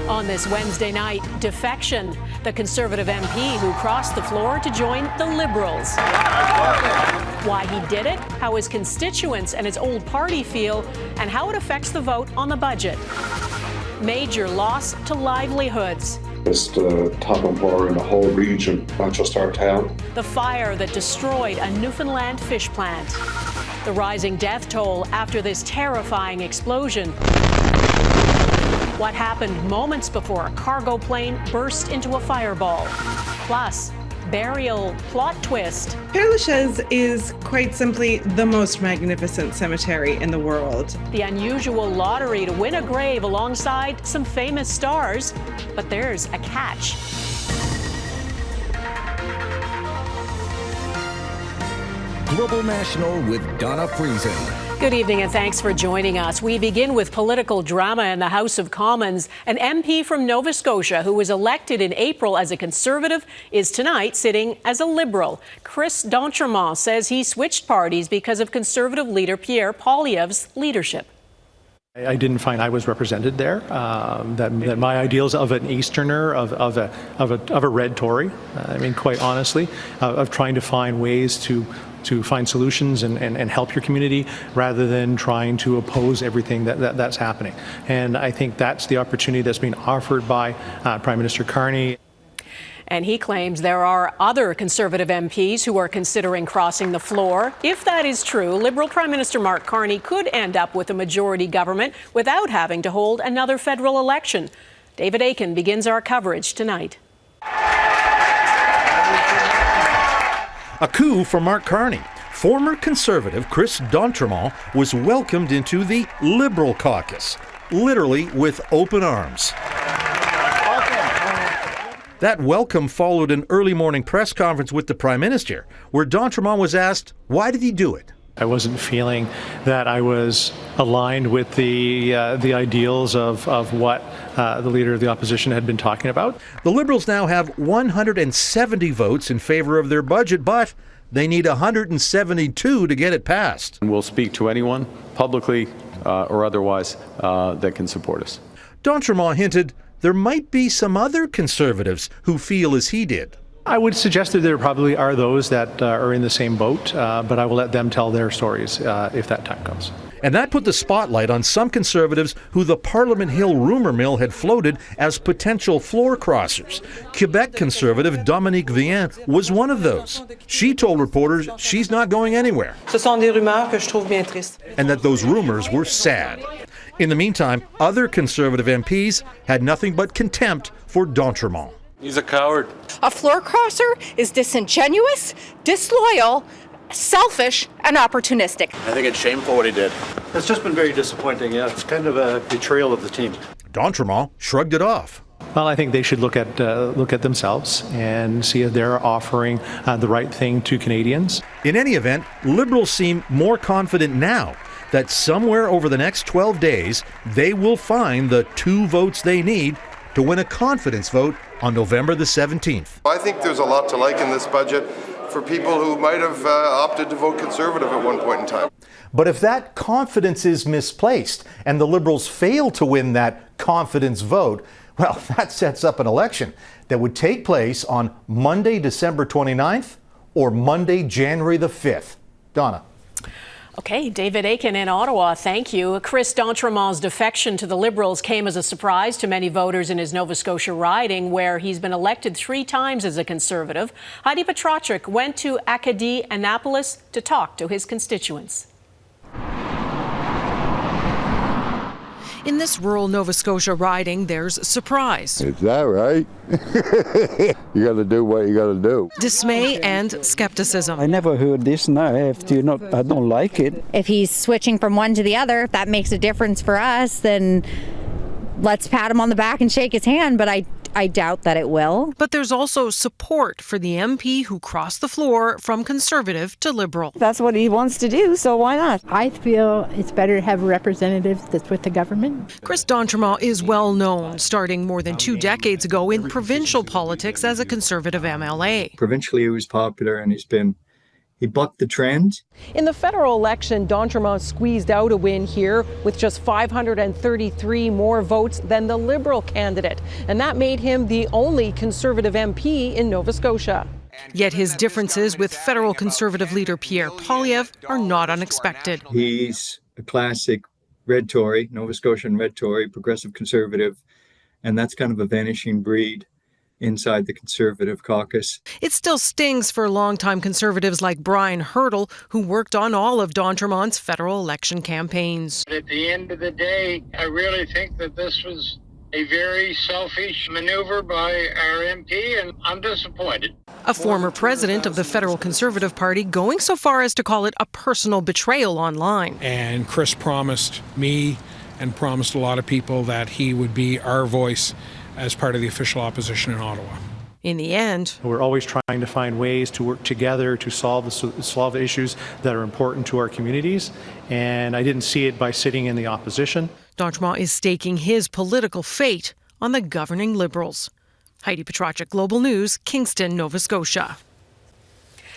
On this Wednesday night, defection. The Conservative MP who crossed the floor to join the Liberals. Why he did it, how his constituents and his old party feel, and how it affects the vote on the budget. Major loss to livelihoods. It's the top employer in the whole region, not just our town. The fire that destroyed a Newfoundland fish plant. The rising death toll after this terrifying explosion. What happened moments before a cargo plane burst into a fireball. Plus, burial plot twist. Père Lachaise is quite simply the most magnificent cemetery in the world. The unusual lottery to win a grave alongside some famous stars. But there's a catch. Global National with Donna Friesen. Good evening and thanks for joining us. We begin with political drama in the House of Commons. An MP from Nova Scotia who was elected in April as a Conservative is tonight sitting as a Liberal. Chris d'Entremont says he switched parties because of Conservative leader Pierre Poilievre's leadership. I didn't find I was represented there. That my ideals of an Easterner, of a red Tory, I mean, quite honestly, of trying to find ways to find solutions and help your community rather than trying to oppose everything that's happening. And I think that's the opportunity that's being offered by Prime Minister Carney. And he claims there are other Conservative MPs who are considering crossing the floor. If that is true, Liberal Prime Minister Mark Carney could end up with a majority government without having to hold another federal election. David Akin begins our coverage tonight. A coup for Mark Carney. Former Conservative Chris d'Entremont was welcomed into the Liberal caucus, literally with open arms. That welcome followed an early morning press conference with the Prime Minister, where d'Entremont was asked, why did he do it? I wasn't feeling that I was aligned with the ideals of what the Leader of the Opposition had been talking about. The Liberals now have 170 votes in favor of their budget, but they need 172 to get it passed. We'll speak to anyone, publicly or otherwise, that can support us. D'Entremont hinted there might be some other Conservatives who feel as he did. I would suggest that there probably are those that are in the same boat, but I will let them tell their stories if that time comes. And that put the spotlight on some Conservatives who the Parliament Hill rumor mill had floated as potential floor crossers. Quebec Conservative Dominique Vian was one of those. She told reporters she's not going anywhere. Ce sont des rumeurs que je trouve bien tristes. And that those rumors were sad. In the meantime, other Conservative MPs had nothing but contempt for d'Entremont. He's a coward. A floor crosser is disingenuous, disloyal, selfish, and opportunistic. I think it's shameful what he did. It's just been very disappointing. Yeah, it's kind of a betrayal of the team. D'Entremont shrugged it off. Well, I think they should look at themselves and see if they're offering the right thing to Canadians. In any event, Liberals seem more confident now that somewhere over the next 12 days, they will find the 2 votes they need to win a confidence vote on November the 17th. I think there's a lot to like in this budget for people who might have opted to vote Conservative at one point in time. But if that confidence is misplaced and the Liberals fail to win that confidence vote, well, that sets up an election that would take place on Monday, December 29th or Monday, January the 5th. Donna. Okay, David Akin in Ottawa, thank you. Chris d'Entremont's defection to the Liberals came as a surprise to many voters in his Nova Scotia riding, where he's been elected 3 times as a Conservative. Heidi Petrachik went to Acadie, Annapolis to talk to his constituents. In this rural Nova Scotia riding, there's surprise. Is that right? You got to do what you got to do. Dismay and skepticism. I never heard this now. I don't like it. If he's switching from one to the other, if that makes a difference for us, then let's pat him on the back and shake his hand. But I doubt that it will. But there's also support for the MP who crossed the floor from Conservative to Liberal. That's what he wants to do, so why not? I feel it's better to have a representative that's with the government. Chris d'Entremont is well known, starting more than 2 decades ago in provincial politics as a Conservative MLA. Provincially, he was popular, and he's been He bucked the trend. In the federal election, d'Entremont squeezed out a win here with just 533 more votes than the Liberal candidate, and that made him the only Conservative MP in Nova Scotia. Yet his differences with federal Conservative leader Pierre Poilievre are not unexpected. He's a classic red Tory, Nova Scotian red Tory, progressive Conservative, and that's kind of a vanishing breed inside the Conservative caucus. It still stings for longtime Conservatives like Brian Hurdle, who worked on all of d'Entremont's federal election campaigns. At the end of the day, I really think that this was a very selfish maneuver by our MP, and I'm disappointed. A former president of the federal Conservative Party going so far as to call it a personal betrayal online. And Chris promised me and promised a lot of people that he would be our voice as part of the official opposition in Ottawa. In the end, we're always trying to find ways to work together to solve issues that are important to our communities, and I didn't see it by sitting in the opposition. d'Entremont is staking his political fate on the governing Liberals. Heidi Petracek, Global News, Kingston, Nova Scotia.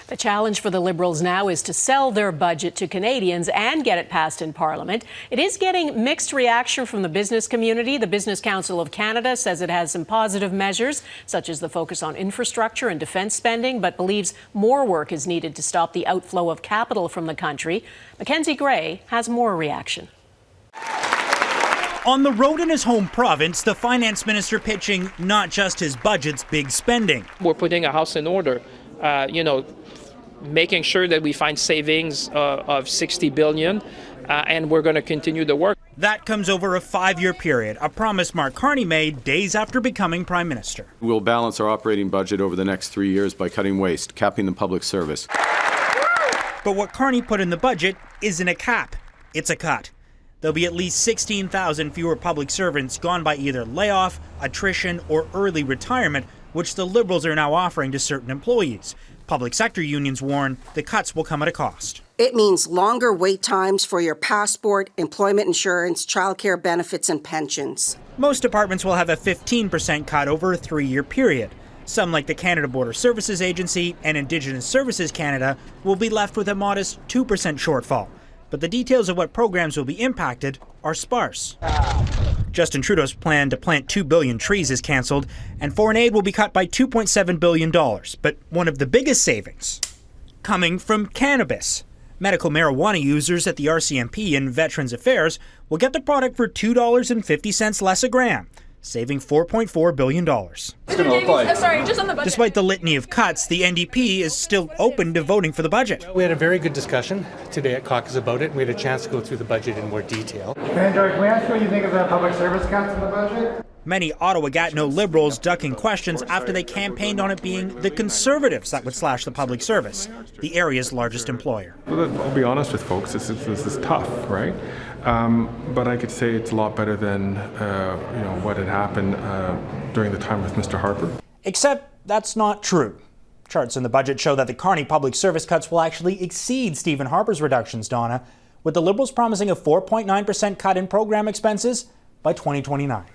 The challenge for the Liberals now is to sell their budget to Canadians and get it passed in Parliament. It is getting mixed reaction from the business community. The Business Council of Canada says it has some positive measures, such as the focus on infrastructure and defence spending, but believes more work is needed to stop the outflow of capital from the country. Mackenzie Gray has more reaction. On the road in his home province, the finance minister pitching not just his budget's big spending. We're putting a house in order, making sure that we find savings of $60 billion, and we're going to continue the work. That comes over a 5-year period, a promise Mark Carney made days after becoming Prime Minister. We'll balance our operating budget over the next 3 years by cutting waste, capping the public service. But what Carney put in the budget isn't a cap, it's a cut. There'll be at least 16,000 fewer public servants gone by either layoff, attrition, or early retirement, which the Liberals are now offering to certain employees. Public sector unions warn the cuts will come at a cost. It means longer wait times for your passport, employment insurance, childcare benefits, and pensions. Most departments will have a 15% cut over a 3-year period. Some, like the Canada Border Services Agency and Indigenous Services Canada, will be left with a modest 2% shortfall. But the details of what programs will be impacted are sparse. Justin Trudeau's plan to plant 2 billion trees is cancelled, and foreign aid will be cut by $2.7 billion. But one of the biggest savings coming from cannabis. Medical marijuana users at the RCMP and Veterans Affairs will get the product for $2.50 less a gram, saving $4.4 billion. Despite the litany of cuts, the NDP is still open to voting for the budget. We had a very good discussion today at caucus about it, and we had a chance to go through the budget in more detail. George, can we ask what you think of the public service cuts in the budget? Many Ottawa-Gatineau Liberals ducking questions after they campaigned on it being the Conservatives that would slash the public service, the area's largest employer. I'll be honest with folks, this is tough, right? But I could say it's a lot better than what had happened during the time with Mr. Harper. Except that's not true. Charts in the budget show that the Carney public service cuts will actually exceed Stephen Harper's reductions, Donna, with the Liberals promising a 4.9% cut in program expenses by 2029.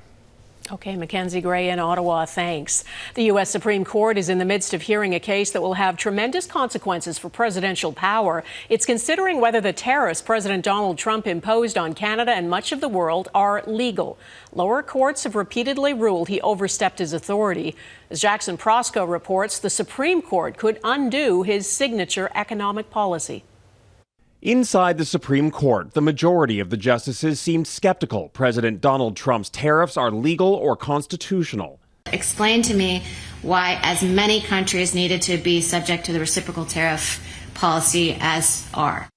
Okay, Mackenzie Gray in Ottawa, thanks. The U.S. Supreme Court is in the midst of hearing a case that will have tremendous consequences for presidential power. It's considering whether the tariffs President Donald Trump imposed on Canada and much of the world are legal. Lower courts have repeatedly ruled he overstepped his authority. As Jackson Prosco reports, the Supreme Court could undo his signature economic policy. Inside the Supreme Court, the majority of the justices seemed skeptical President Donald Trump's tariffs are legal or constitutional. Explain to me why as many countries needed to be subject to the reciprocal tariff policy as are.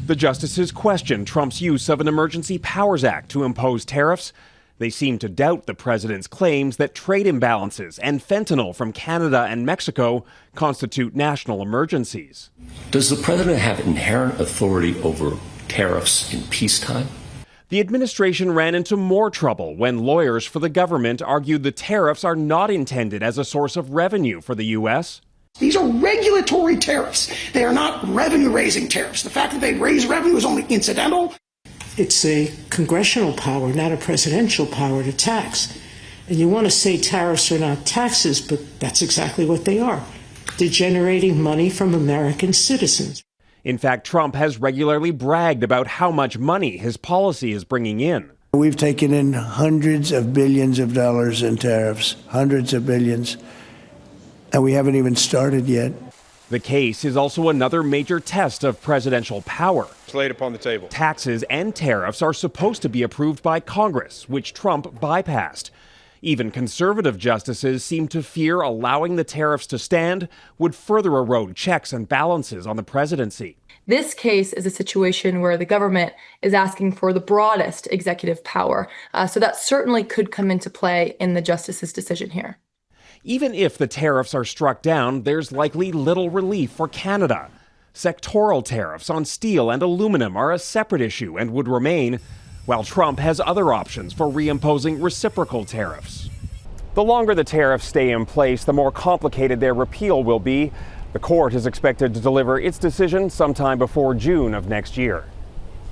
The justices questioned Trump's use of an Emergency Powers Act to impose tariffs. They seem to doubt the president's claims that trade imbalances and fentanyl from Canada and Mexico constitute national emergencies. Does the president have inherent authority over tariffs in peacetime? The administration ran into more trouble when lawyers for the government argued the tariffs are not intended as a source of revenue for the U.S. These are regulatory tariffs. They are not revenue-raising tariffs. The fact that they raise revenue is only incidental. It's a congressional power, not a presidential power to tax. And you want to say tariffs are not taxes, but that's exactly what they are. They're generating money from American citizens. In fact, Trump has regularly bragged about how much money his policy is bringing in. We've taken in hundreds of billions of dollars in tariffs, hundreds of billions, and we haven't even started yet. The case is also another major test of presidential power. It's laid upon the table. Taxes and tariffs are supposed to be approved by Congress, which Trump bypassed. Even conservative justices seem to fear allowing the tariffs to stand would further erode checks and balances on the presidency. This case is a situation where the government is asking for the broadest executive power. So that certainly could come into play in the justice's decision here. Even if the tariffs are struck down, there's likely little relief for Canada. Sectoral tariffs on steel and aluminum are a separate issue and would remain, while Trump has other options for reimposing reciprocal tariffs. The longer the tariffs stay in place, the more complicated their repeal will be. The court is expected to deliver its decision sometime before June of next year.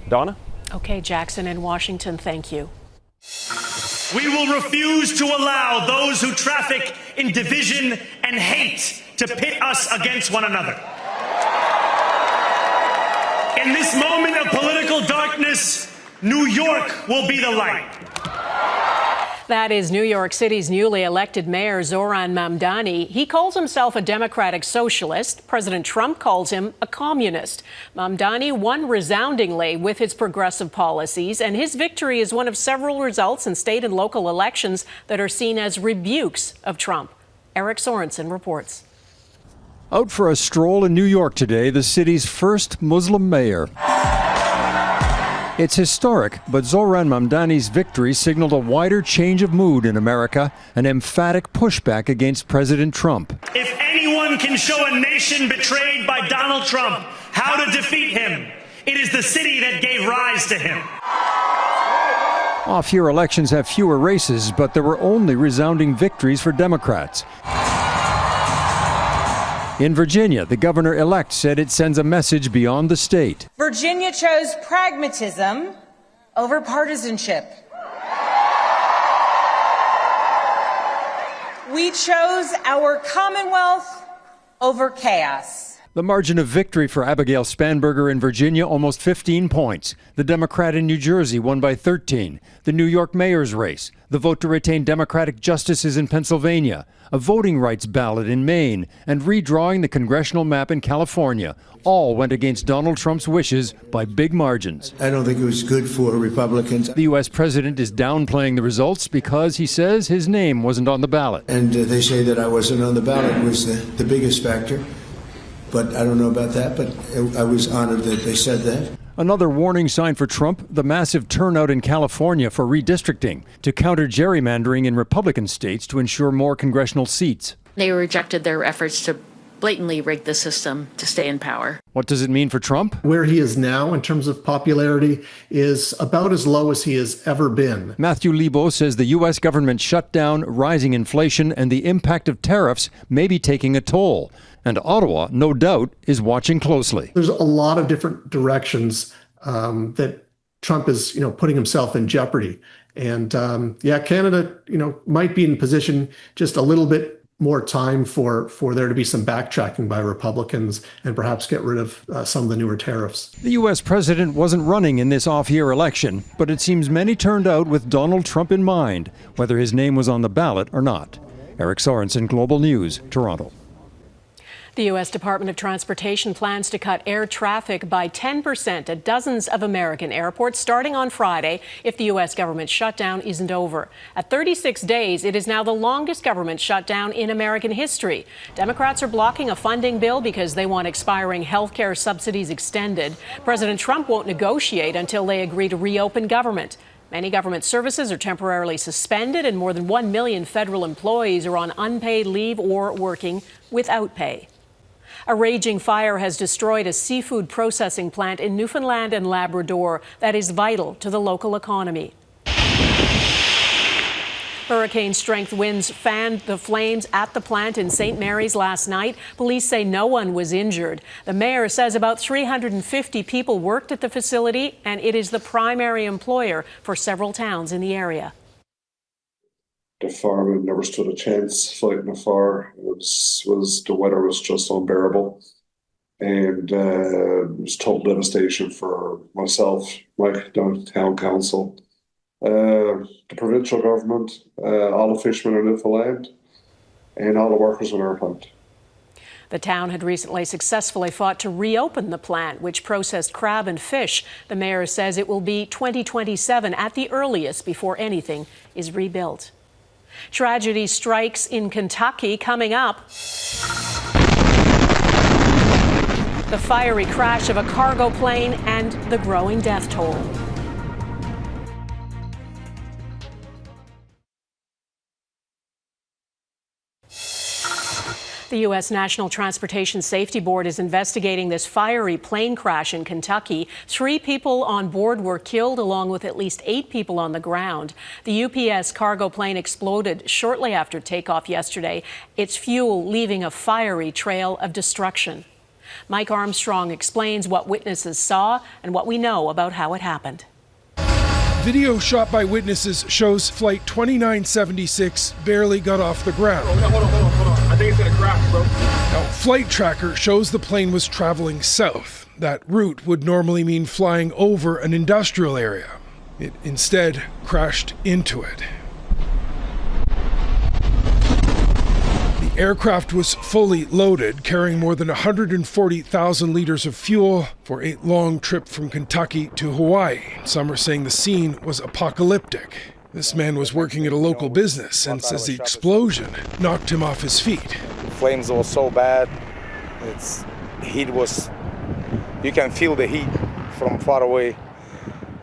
Donna? Okay, Jackson in Washington, thank you. We will refuse to allow those who traffic in division and hate to pit us against one another. In this moment of political darkness, New York will be the light. That is New York City's newly elected mayor, Zoran Mamdani. He calls himself a democratic socialist. President Trump calls him a communist. Mamdani won resoundingly with his progressive policies, and his victory is one of several results in state and local elections that are seen as rebukes of Trump. Eric Sorensen reports. Out for a stroll in New York today, the city's first Muslim mayor. It's historic, but Zoran Mamdani's victory signaled a wider change of mood in America, an emphatic pushback against President Trump. If anyone can show a nation betrayed by Donald Trump how to defeat him, it is the city that gave rise to him. Off-year elections have fewer races, but there were only resounding victories for Democrats. In Virginia, the governor-elect said it sends a message beyond the state. Virginia chose pragmatism over partisanship. We chose our Commonwealth over chaos. The margin of victory for Abigail Spanberger in Virginia, almost 15 points. The Democrat in New Jersey won by 13. The New York mayor's race, the vote to retain Democratic justices in Pennsylvania, a voting rights ballot in Maine, and redrawing the congressional map in California, all went against Donald Trump's wishes by big margins. I don't think it was good for Republicans. The U.S. president is downplaying the results because he says his name wasn't on the ballot. And they say that I wasn't on the ballot was the biggest factor. But I don't know about that, but I was honored that they said that. Another warning sign for Trump, the massive turnout in California for redistricting to counter gerrymandering in Republican states to ensure more congressional seats. They rejected their efforts to blatantly rig the system to stay in power. What does it mean for Trump? Where he is now in terms of popularity is about as low as he has ever been. Matthew Lebo says the U.S. government shutdown, rising inflation, and the impact of tariffs may be taking a toll. And Ottawa, no doubt, is watching closely. There's a lot of different directions that Trump is, putting himself in jeopardy. And Canada, might be in position just a little bit more time for there to be some backtracking by Republicans and perhaps get rid of some of the newer tariffs. The U.S. president wasn't running in this off-year election, but it seems many turned out with Donald Trump in mind, whether his name was on the ballot or not. Eric Sorensen, Global News, Toronto. The U.S. Department of Transportation plans to cut air traffic by 10% at dozens of American airports starting on Friday if the U.S. government shutdown isn't over. At 36 days, it is now the longest government shutdown in American history. Democrats are blocking a funding bill because they want expiring health care subsidies extended. President Trump won't negotiate until they agree to reopen government. Many government services are temporarily suspended, and more than 1 million federal employees are on unpaid leave or working without pay. A raging fire has destroyed a seafood processing plant in Newfoundland and Labrador that is vital to the local economy. Hurricane-strength winds fanned the flames at the plant in St. Mary's last night. Police say no one was injured. The mayor says about 350 people worked at the facility, and it is the primary employer for several towns in the area. The firemen never stood a chance fighting a fire. The weather was just unbearable, and it was total devastation for myself, my town council, the provincial government, all the fishermen in Newfoundland, and all the workers in our plant. The town had recently successfully fought to reopen the plant, which processed crab and fish. The mayor says it will be 2027 at the earliest before anything is rebuilt. Tragedy strikes in Kentucky coming up. The fiery crash of a cargo plane and the growing death toll. The U.S. National Transportation Safety Board is investigating this fiery plane crash in Kentucky. 3 people on board were killed, along with at least 8 people on the ground. The UPS cargo plane exploded shortly after takeoff yesterday, its fuel leaving a fiery trail of destruction. Mike Armstrong explains what witnesses saw and what we know about how it happened. Video shot by witnesses shows Flight 2976 barely got off the ground. Hold on. I think it's gonna crash, bro. Now, Flight Tracker shows the plane was traveling south. That route would normally mean flying over an industrial area. It instead crashed into it. The aircraft was fully loaded, carrying more than 140,000 liters of fuel for a long trip from Kentucky to Hawaii. Some are saying the scene was apocalyptic. This man was working at a local business and says the explosion knocked him off his feet. The flames were so bad. You can feel the heat from far away.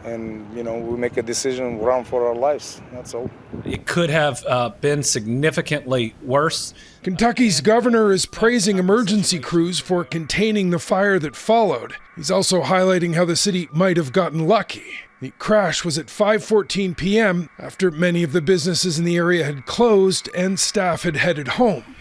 And, we make a decision, run for our lives. That's all. It could have been significantly worse. Kentucky's governor is praising emergency crews for containing the fire that followed. He's also highlighting how the city might have gotten lucky. The crash was at 5:14 p.m. after many of the businesses in the area had closed and staff had headed home.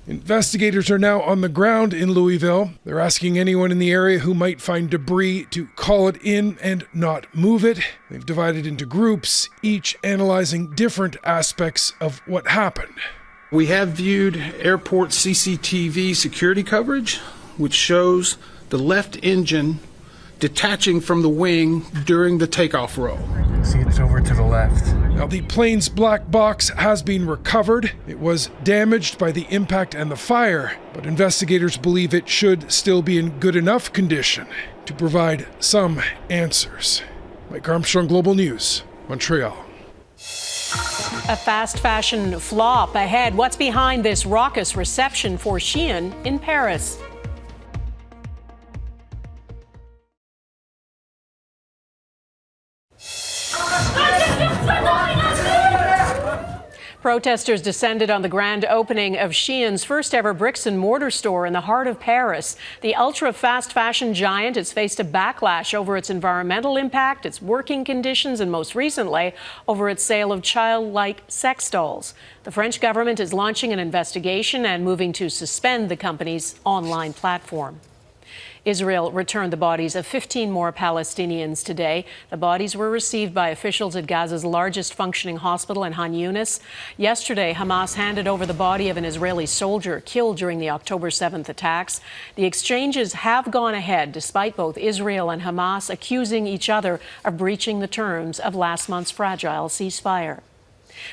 Investigators are now on the ground in Louisville. They're asking anyone in the area who might find debris to call it in and not move it. They've divided into groups, each analyzing different aspects of what happened. We have viewed airport CCTV security coverage, which shows the left engine detaching from the wing during the takeoff roll. See, it's over to the left. Now, the plane's black box has been recovered. It was damaged by the impact and the fire, but investigators believe it should still be in good enough condition to provide some answers. Mike Armstrong, Global News, Montreal. A fast fashion flop ahead. What's behind this raucous reception for Shein in Paris? Protesters descended on the grand opening of Shein's first ever bricks and mortar store in the heart of Paris. The ultra-fast fashion giant has faced a backlash over its environmental impact, its working conditions, and most recently, over its sale of childlike sex dolls. The French government is launching an investigation and moving to suspend the company's online platform. Israel returned the bodies of 15 more Palestinians today. The bodies were received by officials at Gaza's largest functioning hospital in Han Yunis. Yesterday, Hamas handed over the body of an Israeli soldier killed during the October 7th attacks. The exchanges have gone ahead, despite both Israel and Hamas accusing each other of breaching the terms of last month's fragile ceasefire.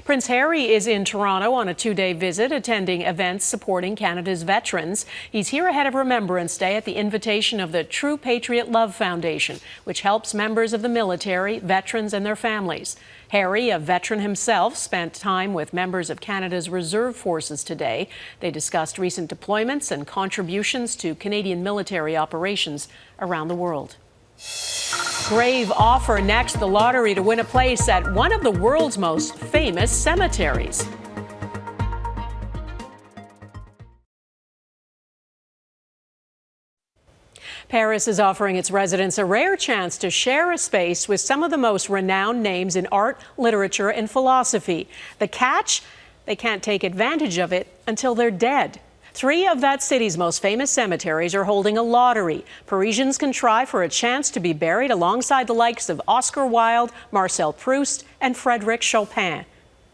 Prince Harry is in Toronto on a 2-day visit, attending events supporting Canada's veterans. He's here ahead of Remembrance Day at the invitation of the True Patriot Love Foundation, which helps members of the military, veterans, and their families. Harry, a veteran himself, spent time with members of Canada's reserve forces today. They discussed recent deployments and contributions to Canadian military operations around the world. Grave offer next, the lottery to win a place at one of the world's most famous cemeteries. Paris is offering its residents a rare chance to share a space with some of the most renowned names in art, literature, and philosophy. The catch? They can't take advantage of it until they're dead. 3 of that city's most famous cemeteries are holding a lottery. Parisians can try for a chance to be buried alongside the likes of Oscar Wilde, Marcel Proust, and Frédéric Chopin.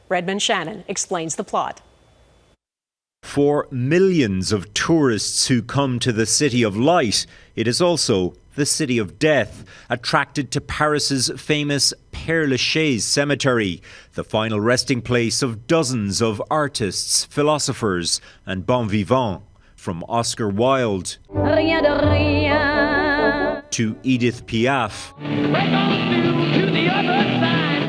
Redmond Shannon explains the plot. For millions of tourists who come to the City of Light, it is also the City of Death, attracted to Paris's famous Père Lachaise cemetery, the final resting place of dozens of artists, philosophers and bon vivants, from Oscar Wilde to Edith Piaf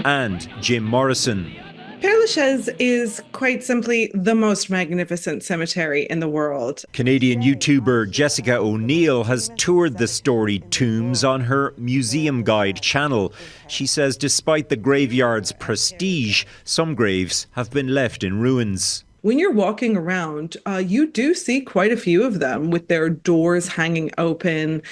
and Jim Morrison. Père Lachaise is quite simply the most magnificent cemetery in the world. Canadian YouTuber Jessica O'Neill has toured the storied tombs on her Museum Guide channel. She says despite the graveyard's prestige, some graves have been left in ruins. When you're walking around, you do see quite a few of them with their doors hanging open,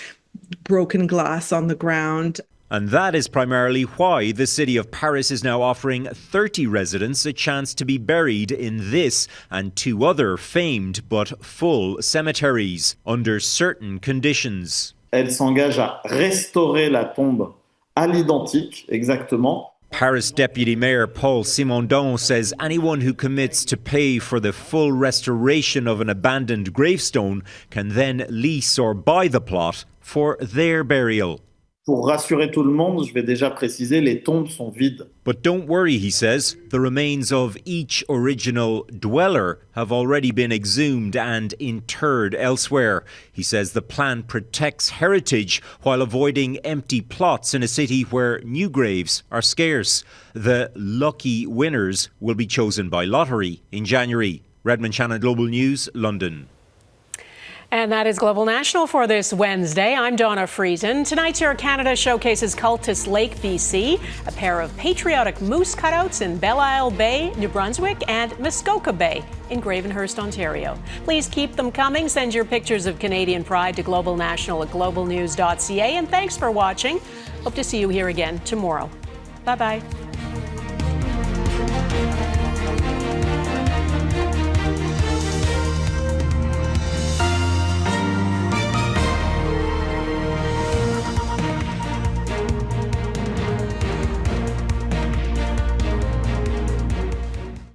broken glass on the ground. And that is primarily why the City of Paris is now offering 30 residents a chance to be buried in this and 2 other famed but full cemeteries under certain conditions. Elle s'engage à restaurer la tombe à l'identique, exactement. Paris Deputy Mayor Paul Simondon says anyone who commits to pay for the full restoration of an abandoned gravestone can then lease or buy the plot for their burial. Pour rassurer tout le monde, je vais déjà préciser, les tombes sont vides. But don't worry, he says, the remains of each original dweller have already been exhumed and interred elsewhere. He says the plan protects heritage while avoiding empty plots in a city where new graves are scarce. The lucky winners will be chosen by lottery in January. Redmond Shannon, Global News, London. And that is Global National for this Wednesday. I'm Donna Friesen. Tonight's Air Canada showcases Cultus Lake, BC, a pair of patriotic moose cutouts in Belle Isle Bay, New Brunswick, and Muskoka Bay in Gravenhurst, Ontario. Please keep them coming. Send your pictures of Canadian pride to Global National at globalnews.ca. And thanks for watching. Hope to see you here again tomorrow. Bye-bye.